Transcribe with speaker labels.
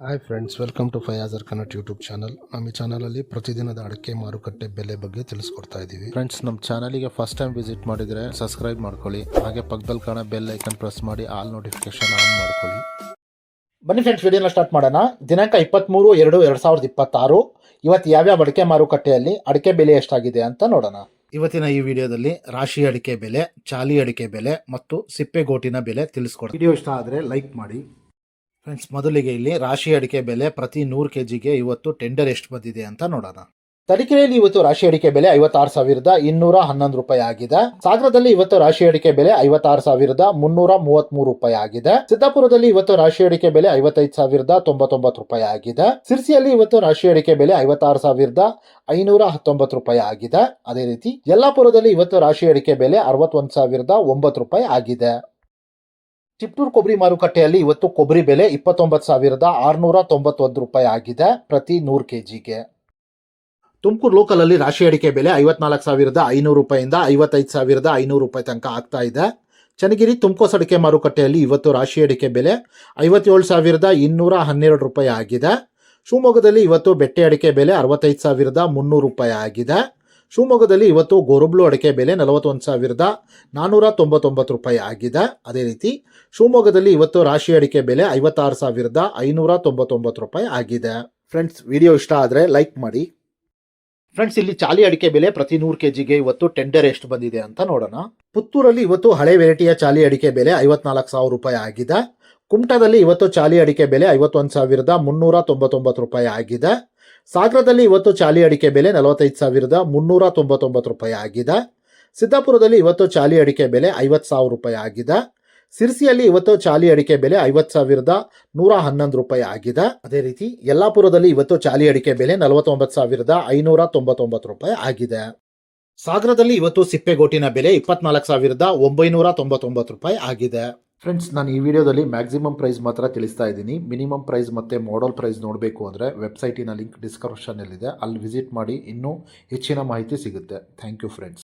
Speaker 1: Hi friends, welcome to ಫಯಾಜರ್ ಕನ್ನಟ್ YouTube channel. ನಮ್ಮ ಈ ಚಾನಲಲ್ಲಿ ಪ್ರತಿದಿನದ ಅಡಿಕೆ ಮಾರುಕಟ್ಟೆ ಬೆಲೆ ಬಗ್ಗೆ ತಿಳಿಸ್ಕೊಡ್ತಾ ಇದ್ದೀವಿ. ಫ್ರೆಂಡ್ಸ್, ನಮ್ಮ ಚಾನಲಿಗೆ ಫಸ್ಟ್ ಟೈಮ್ ವಿಸಿಟ್ ಮಾಡಿದರೆ ಸಬ್ಸ್ಕ್ರೈಬ್ ಮಾಡ್ಕೊಳ್ಳಿ. ಹಾಗೆ ಪಕ್ಕದಲ್ಲಿ ಕಾಣೋ ಬೆಲ್ ಐಕನ್ ಪ್ರೆಸ್ ಮಾಡಿ ಆಲ್ ನೋಟಿಫಿಕೇಶನ್ ಆನ್ ಮಾಡ್ಕೊಳ್ಳಿ.
Speaker 2: ಬನ್ನಿ ಫ್ರೆಂಡ್ಸ್, ವಿಡಿಯೋನ ಸ್ಟಾರ್ಟ್ ಮಾಡೋಣ. ದಿನಾಂಕ 23/2/2026 ಇವತ್ತು ಯಾವ್ಯಾವ ಅಡಿಕೆ ಮಾರುಕಟ್ಟೆಯಲ್ಲಿ ಅಡಿಕೆ ಬೆಲೆ ಎಷ್ಟಾಗಿದೆ ಅಂತ ನೋಡೋಣ.
Speaker 1: ಇವತ್ತಿನ ಈ ವಿಡಿಯೋದಲ್ಲಿ ರಾಶಿ ಅಡಿಕೆ ಬೆಲೆ, ಚಾಲಿ ಅಡಿಕೆ ಬೆಲೆ ಮತ್ತು ಸಿಪ್ಪೆಗೋಟಿನ ಬೆಲೆ ತಿಳಿಸ್ಕೊಡ್ತೀವಿ. ವಿಡಿಯೋ ಇಷ್ಟ ಆದರೆ ಲೈಕ್ ಮಾಡಿ. ಫ್ರೆಂಡ್ಸ್, ಮೊದಲಿಗೆ ಇಲ್ಲಿ ರಾಶಿ ಅಡಿಕೆ ಬೆಲೆ ಪ್ರತಿ 100 kgಗೆ ಇವತ್ತು ಟೆಂಡರ್ ಎಷ್ಟು ಬಂದಿದೆ ಅಂತ ನೋಡೋಣ.
Speaker 2: ತರೀಕೆರೆಯಲ್ಲಿ ಇವತ್ತು ರಾಶಿ ಅಡಿಕೆ ಬೆಲೆ 56,211 ರೂಪಾಯಿ ಆಗಿದೆ. ಸಾಗರದಲ್ಲಿ ಇವತ್ತು ರಾಶಿ ಅಡಿಕೆ ಬೆಲೆ 56,333 ರೂಪಾಯಿ ಆಗಿದೆ. ಸಿದ್ದಾಪುರದಲ್ಲಿ ಇವತ್ತು ರಾಶಿ ಅಡಿಕೆ ಬೆಲೆ 55,099 ರೂಪಾಯಿ ಆಗಿದೆ. ಸಿರ್ಸಿಯಲ್ಲಿ ಇವತ್ತು ರಾಶಿ ಅಡಿಕೆ ಬೆಲೆ 56,519 ರೂಪಾಯಿ ಆಗಿದೆ. ಅದೇ ರೀತಿ ಯಲ್ಲಾಪುರದಲ್ಲಿ ಇವತ್ತು ರಾಶಿ ಅಡಿಕೆ ಬೆಲೆ 61,009 ರೂಪಾಯಿ ಆಗಿದೆ. ಚಿಪ್ಟೂರ್ ಕೊಬ್ಬರಿ ಮಾರುಕಟ್ಟೆಯಲ್ಲಿ ಇವತ್ತು ಕೊಬ್ಬರಿ ಬೆಲೆ 29,691 ರೂಪಾಯಿ ಆಗಿದೆ ಪ್ರತಿ 100 kgಗೆ. ತುಮಕೂರು ಲೋಕಲ್ ಅಲ್ಲಿ ರಾಶಿ ಅಡಿಕೆ ಬೆಲೆ 54,500 ರೂಪಾಯಿಂದ 55,500 ರೂಪಾಯಿ ತನಕ ಆಗ್ತಾ ಇದೆ. ಚನ್ನಗಿರಿ ತುಮಕೋಸ್ ಅಡಿಕೆ ಮಾರುಕಟ್ಟೆಯಲ್ಲಿ ಇವತ್ತು ರಾಶಿ ಅಡಿಕೆ ಬೆಲೆ 57,212 ರೂಪಾಯಿ ಆಗಿದೆ. ಶಿವಮೊಗ್ಗದಲ್ಲಿ ಇವತ್ತು ಬೆಟ್ಟೆ ಅಡಿಕೆ ಬೆಲೆ 65,300 ರೂಪಾಯಿ ಆಗಿದೆ. ಶಿವಮೊಗ್ಗದಲ್ಲಿ ಇವತ್ತು ಗೋರುಬ್ಳು ಅಡಿಕೆ ಬೆಲೆ 41,499 ರೂಪಾಯಿ ಆಗಿದೆ. ಅದೇ ರೀತಿ ಶಿವಮೊಗ್ಗದಲ್ಲಿ ಇವತ್ತು ರಾಶಿ ಅಡಿಕೆ ಬೆಲೆ 56,599 ರೂಪಾಯಿ ಆಗಿದೆ. ಫ್ರೆಂಡ್ಸ್, ವಿಡಿಯೋ ಇಷ್ಟ ಆದರೆ ಲೈಕ್ ಮಾಡಿ. ಫ್ರೆಂಡ್ಸ್, ಇಲ್ಲಿ ಚಾಲಿ ಅಡಿಕೆ ಬೆಲೆ ಪ್ರತಿ 100 kgಗೆ ಇವತ್ತು ಟೆಂಡರ್ ಎಷ್ಟು ಬಂದಿದೆ ಅಂತ ನೋಡೋಣ. ಪುತ್ತೂರಲ್ಲಿ ಇವತ್ತು ಹಳೆ ವೆರೈಟಿಯ ಚಾಲಿ ಅಡಿಕೆ ಬೆಲೆ 54,000 ರೂಪಾಯಿ ಆಗಿದೆ. ಕುಮಟಾದಲ್ಲಿ ಇವತ್ತು ಚಾಲಿ ಅಡಿಕೆ ಬೆಲೆ 51,399 ರೂಪಾಯಿ ಆಗಿದೆ. ಸಾಗರದಲ್ಲಿ ಇವತ್ತು ಚಾಲಿ ಅಡಿಕೆ ಬೆಲೆ 45,399 ರೂಪಾಯಿ ಆಗಿದೆ. ಸಿದ್ದಾಪುರದಲ್ಲಿ ಇವತ್ತು ಚಾಲಿ ಅಡಿಕೆ ಬೆಲೆ 50,000 ರೂಪಾಯಿ ಆಗಿದೆ. ಸಿರ್ಸಿಯಲ್ಲಿ ಇವತ್ತು ಚಾಲಿ ಅಡಿಕೆ ಬೆಲೆ 50,111 ರೂಪಾಯಿ ಆಗಿದೆ. ಅದೇ ರೀತಿ ಯಲ್ಲಾಪುರದಲ್ಲಿ ಇವತ್ತು ಚಾಲಿ ಅಡಿಕೆ ಬೆಲೆ 49,599 ರೂಪಾಯಿ ಆಗಿದೆ. ಸಾಗರದಲ್ಲಿ ಇವತ್ತು ಸಿಪ್ಪೆಗೋಟಿನ ಬೆಲೆ 24,999 ರೂಪಾಯಿ ಆಗಿದೆ. ಫ್ರೆಂಡ್ಸ್, ನಾನು ಈ ವಿಡಿಯೋದಲ್ಲಿ ಮ್ಯಾಕ್ಸಿಮಮ್ ಪ್ರೈಸ್ ಮಾತ್ರ ತಿಳಿಸ್ತಾ ಇದ್ದೀನಿ. ಮಿನಿಮಮ್ ಪ್ರೈಸ್ ಮತ್ತು ಮಾಡಲ್ ಪ್ರೈಸ್ ನೋಡಬೇಕು ಅಂದರೆ ವೆಬ್ಸೈಟಿನ ಲಿಂಕ್ ಡಿಸ್ಕ್ರಿಪ್ಷನಲ್ಲಿದೆ, ಅಲ್ಲಿ ವಿಸಿಟ್ ಮಾಡಿ ಇನ್ನೂ ಹೆಚ್ಚಿನ ಮಾಹಿತಿ ಸಿಗುತ್ತೆ. Thank you friends.